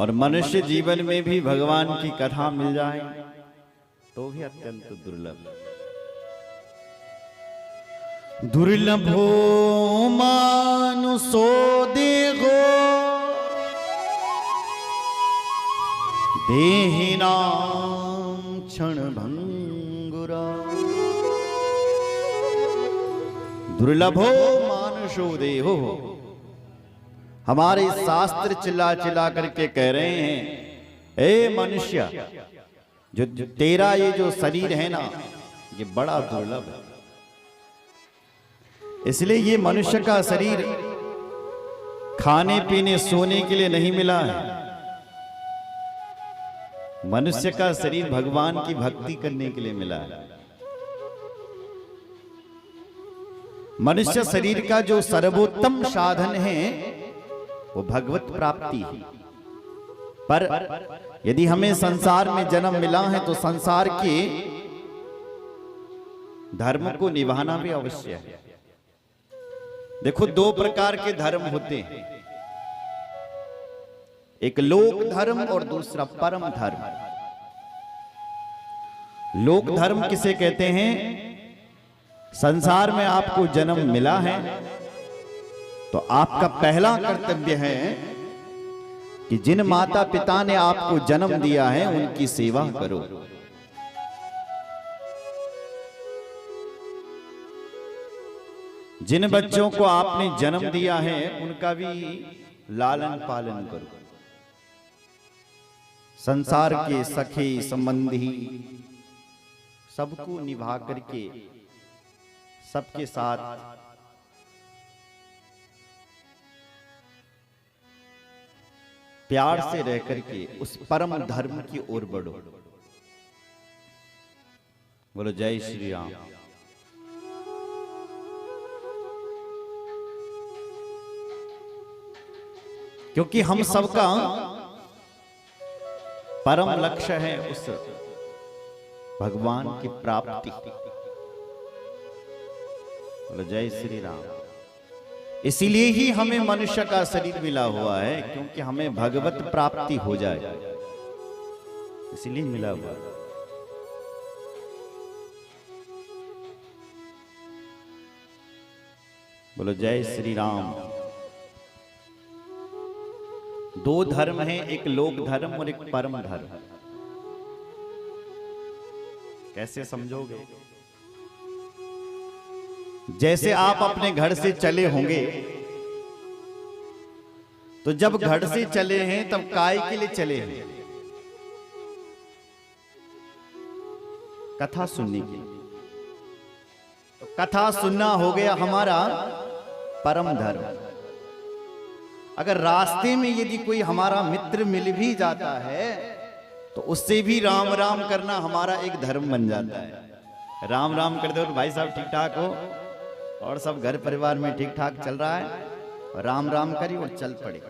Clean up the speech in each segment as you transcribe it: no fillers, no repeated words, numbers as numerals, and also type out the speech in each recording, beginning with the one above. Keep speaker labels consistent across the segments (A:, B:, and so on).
A: और मनुष्य जीवन में भी भगवान की कथा मिल जाए तो भी अत्यंत दुर्लभ। दुर्लभो मानुषो देहो देहिनां क्षणभंगुरा। दुर्लभो मानुषो देहो, हमारे शास्त्र चिल्ला चिल्ला करके कह रहे हैं, ए मनुष्य, जो तेरा ये जो शरीर है ना, ये बड़ा दुर्लभ है। इसलिए ये मनुष्य का शरीर खाने पीने सोने के लिए नहीं मिला है। मनुष्य का शरीर भगवान की भक्ति करने के लिए मिला है। मनुष्य शरीर का जो सर्वोत्तम साधन है वो भगवत प्राप्ति है। पर यदि हमें संसार में जन्म मिला है तो संसार के धर्म को निभाना भी अवश्य है। देखो, दो प्रकार के धर्म होते हैं, एक लोक धर्म और दूसरा परम धर्म। लोक धर्म किसे कहते हैं? संसार में आपको जन्म मिला है तो आपका पहला कर्तव्य है कि जिन माता पिता ने आपको जन्म दिया है उनकी सेवा करो। जिन बच्चों को आपने जन्म दिया है उनका भी लालन पालन करो। संसार के सखे संबंधी सबको निभा करके सबके साथ प्यार से रह करके उस परम धर्म की ओर बढ़ो। बोलो जय श्री राम। क्योंकि हम सबका परम लक्ष्य है उस भगवान की प्राप्ति। बोलो जय श्री राम। इसीलिए ही हमें मनुष्य का शरीर मिला हुआ है, क्योंकि हमें भगवत प्राप्ति हो जाए, इसीलिए मिला हुआ है। बोलो जय श्री राम। दो धर्म हैं, एक लोक धर्म और एक परम धर्म। कैसे समझोगे? जैसे आप अपने घर से चले होंगे तो जब घर से चले हैं तब काय के लिए चले हैं? कथा सुनने के लिए। तो कथा सुनना हो गया हमारा परम धर्म। अगर रास्ते में यदि कोई हमारा मित्र मिल भी जाता है तो उससे भी राम राम करना हमारा एक धर्म बन जाता है। राम राम कर दो, भाई साहब ठीक ठाक हो और सब घर परिवार में ठीक ठाक चल रहा है, और राम राम करी और चल पड़े।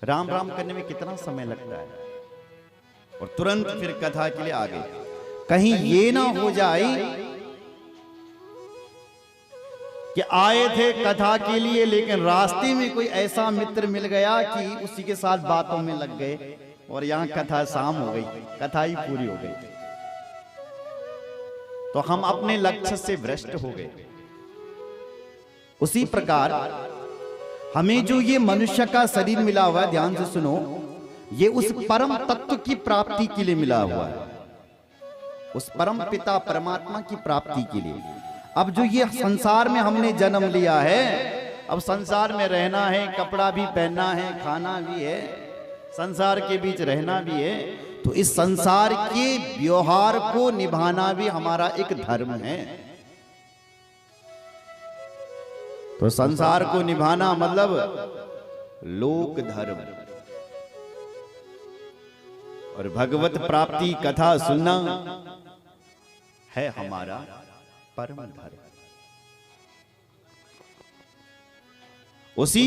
A: राम राम करने में कितना समय लगता है, और तुरंत फिर कथा के लिए आ गए। कहीं ये ना हो जाए कि आए थे कथा के लिए लेकिन रास्ते में कोई ऐसा मित्र मिल गया कि उसी के साथ बातों में लग गए और यहां कथा शाम हो गई, कथा ही पूरी हो गई, तो हम अपने लक्ष्य से भ्रष्ट हो गए। उसी प्रकार हमें जो ये मनुष्य का शरीर मिला हुआ है, ध्यान से सुनो, ये उस परम तत्व की प्राप्ति के लिए मिला हुआ है, उस परम पिता परमात्मा की प्राप्ति के लिए। अब जो ये संसार में हमने जन्म लिया है, अब संसार में रहना है, कपड़ा भी पहनना है, खाना भी है, संसार के बीच रहना भी है, तो इस संसार के व्यवहार को निभाना भी हमारा एक धर्म है। तो संसार को निभाना मतलब लोक धर्म, और भगवत प्राप्ति कथा सुनना है हमारा परम धर्म। उसी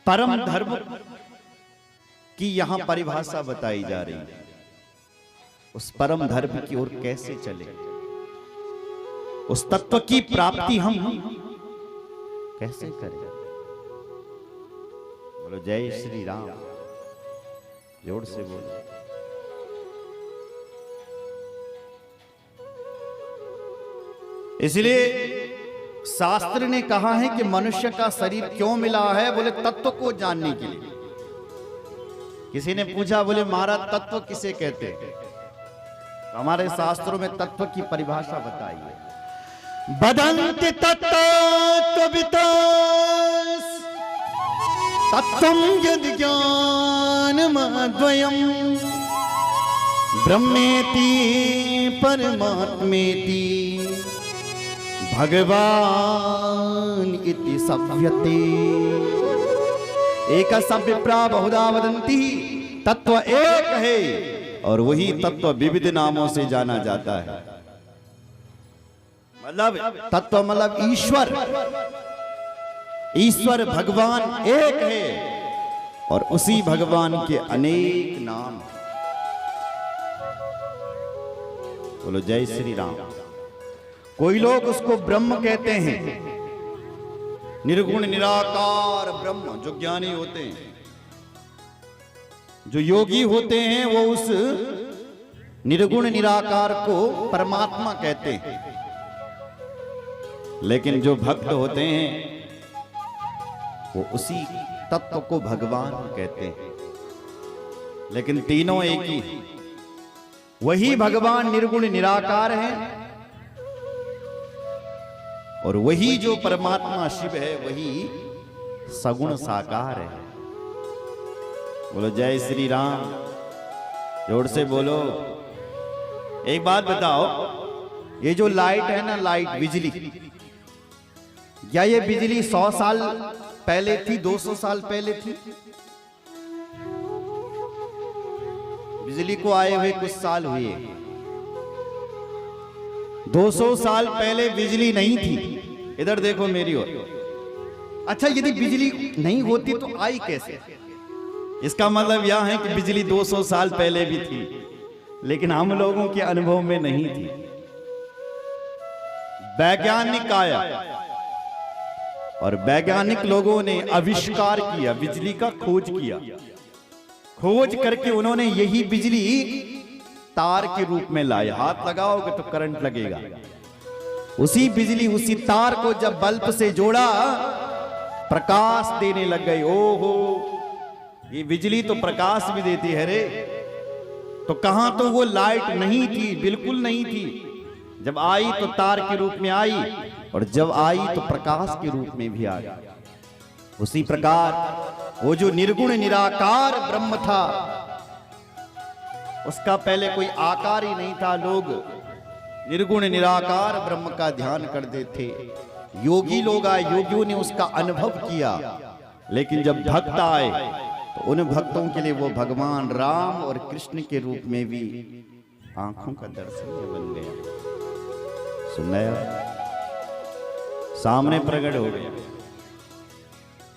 A: परम धर्म की यहां परिभाषा बताई जा रही है। उस परम धर्म की ओर कैसे चले, उस तत्व की प्राप्ति हम कैसे करें। बोलो जय श्री राम, जोर से बोलो। इसलिए शास्त्र ने कहा है कि मनुष्य का शरीर क्यों मिला है, बोले तत्व को जानने के लिए। किसी ने पूछा, बोले महाराज तत्व किसे कहते हैं? तो हमारे शास्त्रों में तत्व की परिभाषा बताइए। बदन्ति तत्त्वविताः तत्त्वं यदि ज्ञानमद्वयम् ब्रह्मेति परमात्मेति भगवान इति सव्यते। एक सव्यप्रा बहुधा वदन्ति। तत्व एक है और वही तत्व विविध नामों से जाना जाता है। मतलब तत्व मतलब ईश्वर, ईश्वर भगवान एक है और उसी भगवान के अनेक नाम। बोलो जय श्री राम। कोई लोग उसको ब्रह्म कहते हैं, निर्गुण निराकार ब्रह्म। जो ज्ञानी होते हैं, जो योगी होते हैं, वो उस निर्गुण निराकार को परमात्मा कहते हैं। लेकिन जो भक्त होते हैं वो उसी तत्व को भगवान कहते हैं। लेकिन तीनों एक ही, वही भगवान निर्गुण निराकार है और वही जो परमात्मा शिव है वही सगुण साकार है। बोलो जय श्री राम, जोर से बोलो। एक बात बताओ, ये जो लाइट है ना, लाइट बिजली, क्या ये बिजली 100 साल पहले थी, 200 साल पहले थी? बिजली को आए हुए कुछ साल हुए। 200 साल पहले बिजली नहीं थी। इधर देखो मेरी ओर। अच्छा, यदि बिजली नहीं होती तो आई कैसे? इसका मतलब यह है कि बिजली 200 साल पहले भी थी, लेकिन हम लोगों के अनुभव में नहीं थी। वैज्ञानिक आया और वैज्ञानिक लोगों ने आविष्कार किया, बिजली का खोज किया। खोज करके उन्होंने यही बिजली तार के रूप में लाई। हाथ लगाओगे तो करंट लगेगा। उसी बिजली, उसी तार को जब बल्ब से जोड़ा, प्रकाश देने लग गई। ओहो, ये बिजली तो प्रकाश भी देती है रे। तो कहां तो वो लाइट नहीं थी, बिल्कुल नहीं थी। जब आई तो तार के रूप में आई और जब आई तो प्रकाश के रूप में भी आ गई। उसी प्रकार वो जो निर्गुण निराकार ब्रह्म था, उसका पहले कोई आकार ही नहीं था। लोग निर्गुण निराकार ब्रह्म का ध्यान करते थे। योगी लोग आए, योगियों ने उसका अनुभव किया। लेकिन जब भक्त आए तो उन भक्तों के लिए वो भगवान राम और कृष्ण के रूप में भी आंखों का दर्शन बन गया। सुनाया, सामने प्रकट हो गया।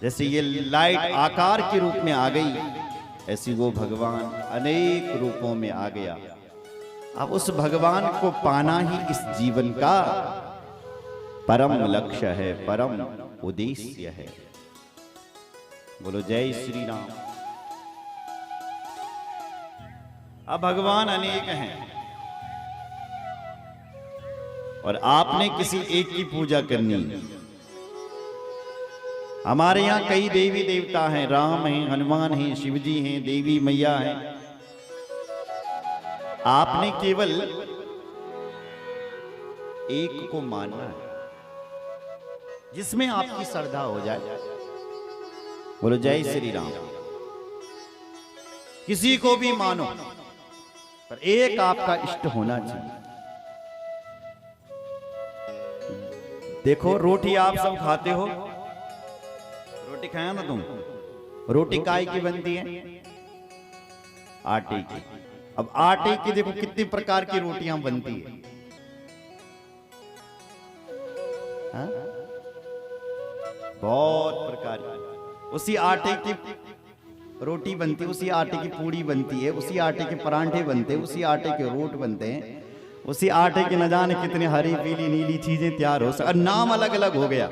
A: जैसे ये लाइट आकार के रूप में आ गई, ऐसी वो भगवान अनेक रूपों में आ गया। अब उस भगवान को पाना ही इस जीवन का परम लक्ष्य है, परम उद्देश्य है। बोलो जय श्री राम। अब भगवान अनेक हैं और आपने किसी एक की पूजा करनी है। हमारे यहाँ कई देवी देवता हैं, राम हैं, हनुमान हैं, शिवजी हैं, देवी मैया हैं। आपने केवल एक को मानना है, जिसमें आपकी श्रद्धा हो जाए। बोलो जय श्री राम। किसी को भी मानो, पर एक आपका इष्ट होना चाहिए। देखो, रोटी आप सब खाते हो, रोटी खाया ना तुम? रोटी काय की बनती है? आटे की। अब आटे की देखो कितनी प्रकार की रोटियां बनती है। हाँ? बहुत प्रकार की। उसी आटे की रोटी बनती है, उसी आटे की पूड़ी बनती है, उसी आटे के परांठे बनते हैं, उसी आटे के रोट बनते हैं, उसी आटे के न जाने कितने हरी पीली नीली चीजें तैयार हो सकती। नाम अलग अलग हो गया।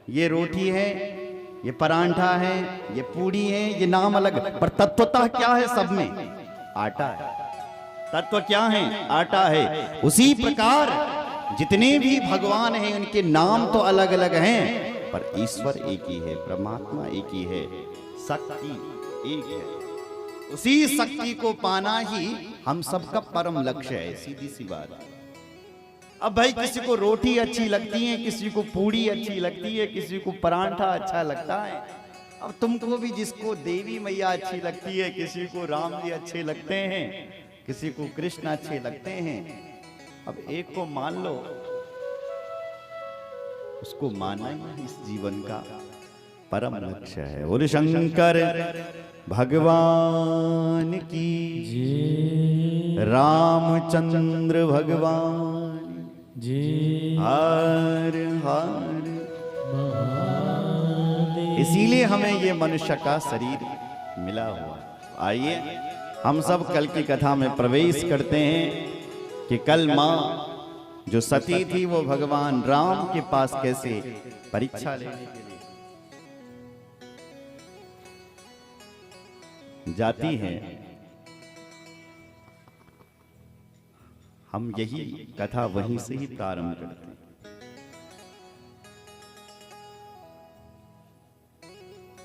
A: ये रोटी है, ये परांठा है, ये पूड़ी है, ये नाम अलग, पर तत्वतः क्या है सब में? आटा है। तत्व क्या है? आटा है। उसी प्रकार जितने भी भगवान हैं उनके नाम तो अलग अलग हैं, पर ईश्वर एक ही है, परमात्मा एक ही है, शक्ति एक है। उसी शक्ति को पाना ही हम सबका परम लक्ष्य है। सीधी सी बात। अब भाई किसी को रोटी अच्छी लगती है, किसी को पूड़ी अच्छी लगती है, किसी को परांठा अच्छा लगता है। अब तुमको भी जिसको देवी मैया अच्छी लगती है, किसी को राम जी अच्छे लगते हैं, किसी को कृष्ण अच्छे लगते हैं। अब एक को मान लो, उसको मानना ही इस जीवन का परम लक्ष्य है। बोले शंकर भगवान की जय, रामचंद्र भगवान जय, हर हर महादेव। इसीलिए हमें ये मनुष्य का शरीर मिला हुआ। आइए हम सब कल की कथा में प्रवेश करते हैं कि कल माँ जो सती थी वो भगवान राम के पास कैसे परीक्षा लेने के लिए जाती हैं। हम यही कथा वहीं से ही प्रारंभ करते हैं।